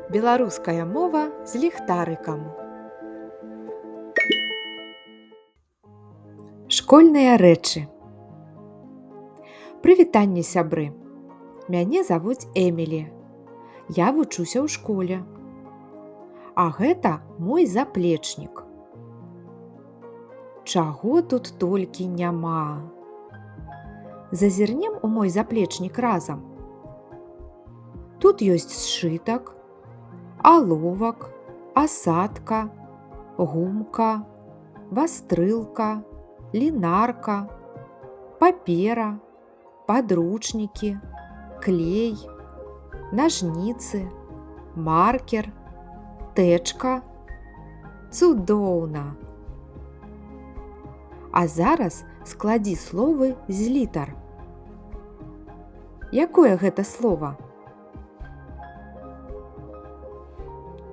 Беларуская мова з ліхтарыкам. Школьныя рэчы. Прывітанне, сябры. Мяне завуць Эмілі. Я вучуся ў школе. А гэта мой заплечнік. Чаго тут толькі няма. Зазірнем у мой заплечнік разам. Тут ёсць сшытак, аловак, асадка, гумка, вастрылка, лінарка, папера, падручнікі, клей, нажніцы, маркер, тэчка. Цудоўна! А зараз складзі словы з літар. Якое гэта слова?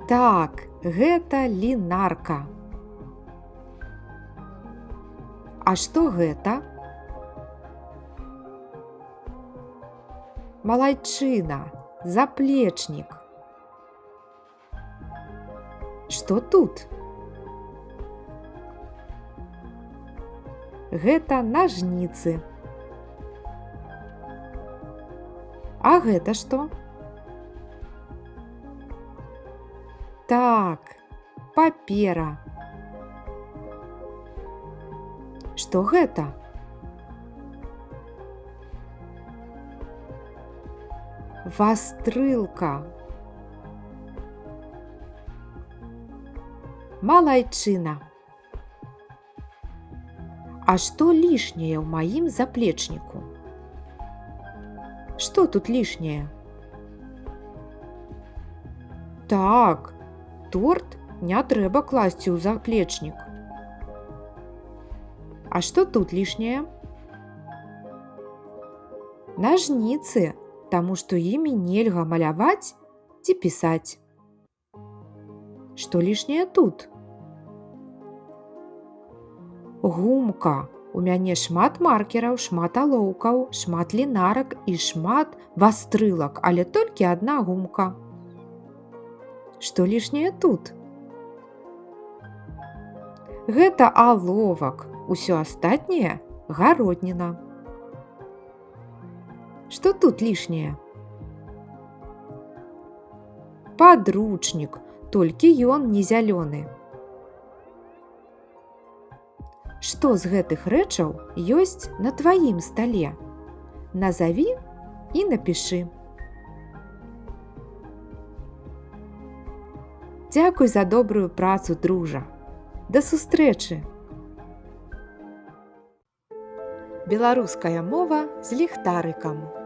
Так, гэта лінарка. А што гэта? Малайчына, заплечнік. Што тут? Гэта нажніцы. А гэта што? Так, папера. Што гэта? Вастрылка. Малайчына. А што лішняе ў маім заплечніку? Што тут лішняе? Так, торт не трэба класці ў заплечнік. А што тут лішняе? Нажніцы, таму што імі нельга маляваць ці пісаць. Што лішняе тут? Гумка. У мяне шмат маркераў, шмат алоўкаў, шмат лінарак і шмат вастрылак, але толькі адна гумка. Што лішняе тут? Гэта аловак. Усё астатняе гародніна. Што тут лішняе? Падручнік, толькі ён не зялёны. Што з гэтых рэчаў ёсць на тваім стале? Назаві і напішы. Дзякуй за добрую працу, дружа. Да сустрэчы! Беларуская мова з ліхтарыкам.